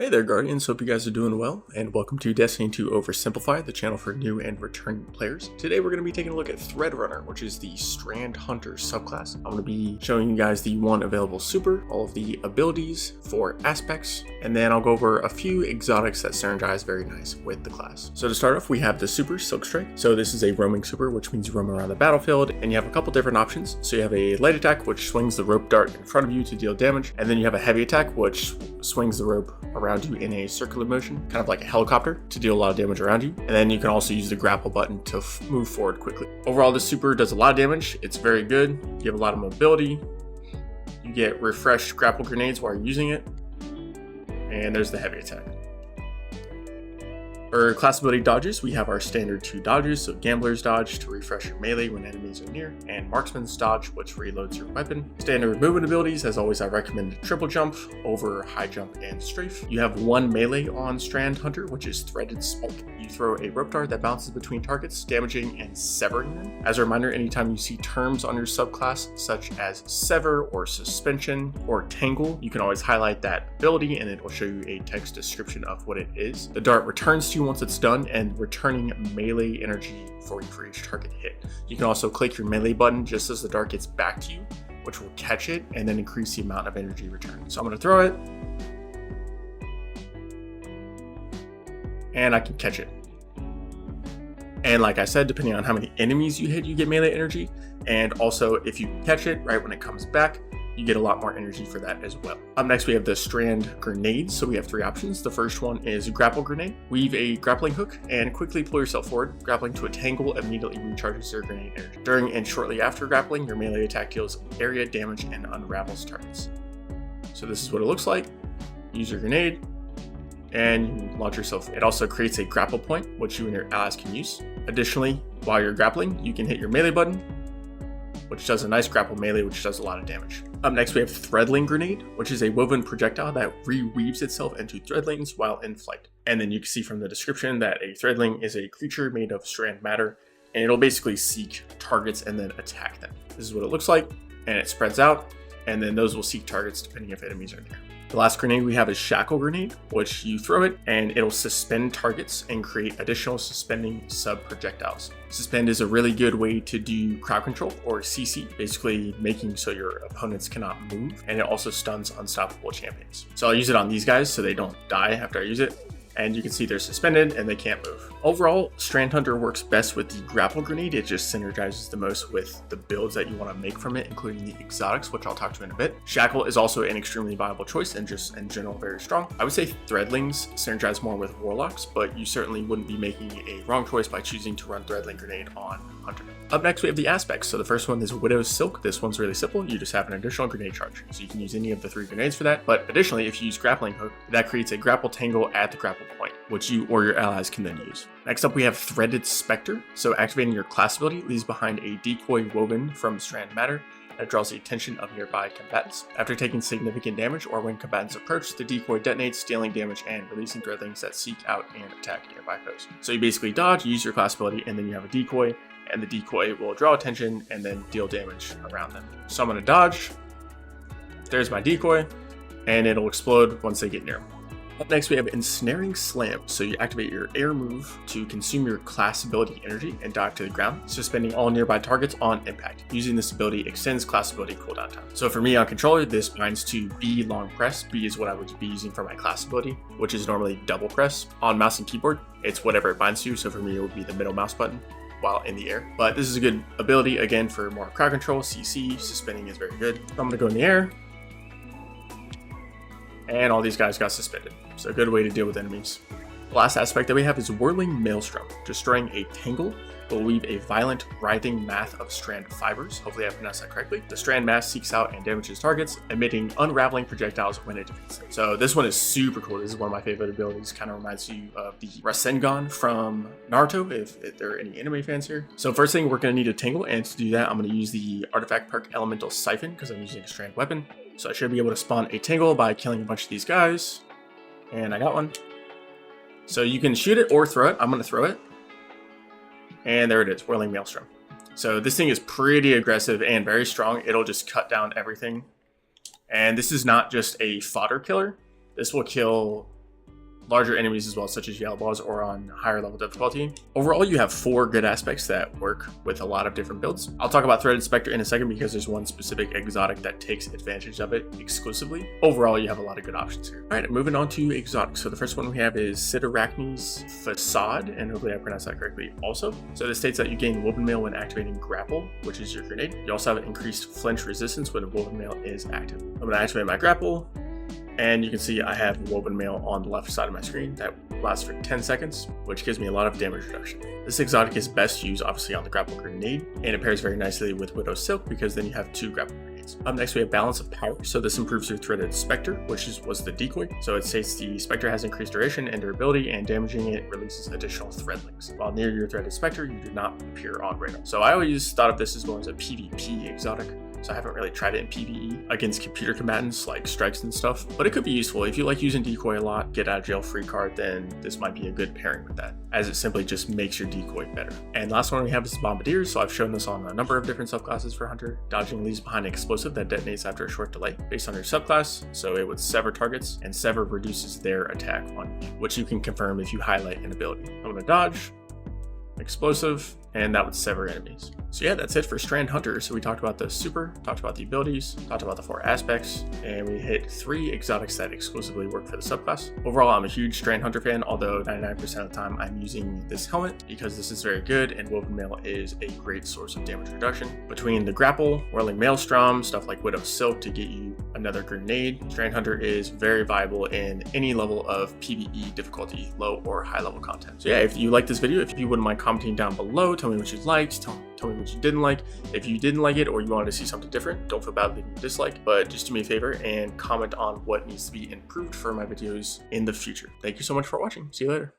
Hey there, Guardians. Hope you guys are doing well, and welcome to Destiny 2 Oversimplified, the channel for new and returning players. Today we're going to be taking a look at Thread Runner, which is the Strand Hunter subclass. I'm going to be showing you guys the one available super, all of the abilities for aspects, and then I'll go over a few exotics that synergize very nice with the class. So to start off, we have the super Silk Strike. So this is a roaming super, which means you roam around the battlefield, and you have a couple different options. So you have a light attack, which swings the rope dart in front of you to deal damage, and then you have a heavy attack, which swings the rope around you in a circular motion, kind of like a helicopter, to deal a lot of damage around you. And then you can also use the grapple button to move forward quickly. Overall, this super does a lot of damage. It's very good. You have a lot of mobility. You get refreshed grapple grenades while you're using it. And there's the heavy attack. For class ability dodges, we have our standard 2 dodges, so Gambler's Dodge to refresh your melee when enemies are near, and Marksman's Dodge, which reloads your weapon. Standard movement abilities, as always, I recommend triple jump over high jump and strafe. You have one melee on Strand Hunter, which is Threaded Spike. You throw a rope dart that bounces between targets, damaging and severing them. As a reminder, anytime you see terms on your subclass, such as sever or suspension or tangle, you can always highlight that ability and it will show you a text description of what it is. The dart returns to you once it's done, and returning melee energy for each target hit. You can also click your melee button just as the dart gets back to you, which will catch it and then increase the amount of energy returned. So I'm going to throw it, and I can catch it. And like I said, depending on how many enemies you hit, you get melee energy. And also, if you catch it right when it comes back, you get a lot more energy for that as well. Up next, we have the Strand Grenades. So we have 3 options. The first one is Grapple Grenade. Weave a grappling hook and quickly pull yourself forward. Grappling to a tangle immediately recharges your grenade energy. During and shortly after grappling, your melee attack deals area damage and unravels targets. So this is what it looks like. Use your grenade and you launch yourself. It also creates a grapple point, which you and your allies can use. Additionally, while you're grappling, you can hit your melee button, which does a nice grapple melee, which does a lot of damage. Up next, we have Threadling Grenade, which is a woven projectile that reweaves itself into threadlings while in flight. And then you can see from the description that a threadling is a creature made of strand matter, and it'll basically seek targets and then attack them. This is what it looks like, and it spreads out, and then those will seek targets depending if enemies are near. The last grenade we have is Shackle Grenade, which you throw it and it'll suspend targets and create additional suspending sub-projectiles. Suspend is a really good way to do crowd control, or CC, basically making so your opponents cannot move, and it also stuns unstoppable champions. So I'll use it on these guys so they don't die after I use it. And you can see they're suspended and they can't move. Overall, Strand Hunter works best with the Grapple Grenade. It just synergizes the most with the builds that you want to make from it, including the exotics, which I'll talk to in a bit. Shackle is also an extremely viable choice and just in general very strong. I would say Threadlings synergize more with Warlocks, but you certainly wouldn't be making a wrong choice by choosing to run Threadling Grenade on Hunter. Up next, we have the aspects. So the first one is Widow's Silk. This one's really simple. You just have an additional grenade charge. So you can use any of the 3 grenades for that. But additionally, if you use Grappling Hook, that creates a grapple tangle at the grapple point, which you or your allies can then use. Next up, we have Threaded Spectre. So activating your class ability leaves behind a decoy woven from strand matter that draws the attention of nearby combatants. After taking significant damage or when combatants approach, the decoy detonates, dealing damage and releasing threadlings that seek out and attack nearby foes. So you basically dodge, use your class ability, and then you have a decoy, and the decoy will draw attention and then deal damage around them. So I'm going to dodge, there's my decoy, and it'll explode once they get near. Up next, we have Ensnaring Slam. So you activate your air move to consume your class ability energy and dive to the ground, suspending all nearby targets on impact. Using this ability extends class ability cooldown time. So for me on controller, this binds to B long press. B is what I would be using for my class ability, which is normally double press. On mouse and keyboard, it's whatever it binds to. So for me, it would be the middle mouse button while in the air. But this is a good ability, again, for more crowd control. CC, suspending is very good. I'm going to go in the air, and all these guys got suspended. So a good way to deal with enemies. The last aspect that we have is Whirling Maelstrom. Destroying a tangle will weave a violent, writhing mass of strand fibers. Hopefully I pronounced that correctly. The strand mass seeks out and damages targets, emitting unraveling projectiles when it defeats them. So this one is super cool. This is one of my favorite abilities. Kind of reminds you of the Rasengan from Naruto, if there are any anime fans here. So first thing, we're going to need a tangle, and to do that, I'm going to use the artifact perk Elemental Siphon because I'm using a strand weapon. So I should be able to spawn a tangle by killing a bunch of these guys. And I got one. So you can shoot it or throw it. I'm going to throw it. And there it is, Whirling Maelstrom. So this thing is pretty aggressive and very strong. It'll just cut down everything. And this is not just a fodder killer. This will kill larger enemies as well, such as yellow balls or on higher level difficulty. Overall, you have 4 good aspects that work with a lot of different builds. I'll talk about Threaded Spectre in a second because there's one specific exotic that takes advantage of it exclusively. Overall, you have a lot of good options here. All right, moving on to exotics. So the first one we have is Sidarachne's Facade, and hopefully I pronounced that correctly also. So this states that you gain Woven Mail when activating Grapple, which is your grenade. You also have an increased flinch resistance when Woven Mail is active. I'm going to activate my Grapple, and you can see I have Woven Mail on the left side of my screen that lasts for 10 seconds, which gives me a lot of damage reduction. This exotic is best used obviously on the Grapple Grenade, and it pairs very nicely with Widow's Silk because then you have 2 Grapple Grenades. Up next we have Balance of Power. So this improves your Threaded Spectre, which was the decoy. So it states the Spectre has increased duration and durability, and damaging it releases additional thread links. While near your Threaded Spectre, you do not appear on radar. So I always thought of this as more as a PvP exotic. So I haven't really tried it in PvE against computer combatants like strikes and stuff, but it could be useful. If you like using decoy a lot, get out of jail free card, then this might be a good pairing with that, as it simply just makes your decoy better. And last one we have is Bombardiers. So I've shown this on a number of different subclasses for Hunter. Dodging leaves behind an explosive that detonates after a short delay based on your subclass. So it would sever targets, and sever reduces their attack on you, which you can confirm if you highlight an ability. I'm gonna dodge, explosive, and that would sever enemies. So yeah, that's it for Strand Hunter. So we talked about the super, talked about the abilities, talked about the 4 aspects, and we hit 3 exotics that exclusively work for the subclass. Overall, I'm a huge Strand Hunter fan, although 99% of the time I'm using this helmet because this is very good and Woven Mail is a great source of damage reduction. Between the Grapple, Whirling Maelstrom, stuff like Widow's Silk to get you another grenade, Strand Hunter is very viable in any level of PvE difficulty, low or high level content. So yeah, if you like this video, if you wouldn't mind commenting down below, tell me what you liked, tell me what you didn't like. If you didn't like it or you wanted to see something different, don't feel bad leaving a dislike, but just do me a favor and comment on what needs to be improved for my videos in the future. Thank you so much for watching. See you later.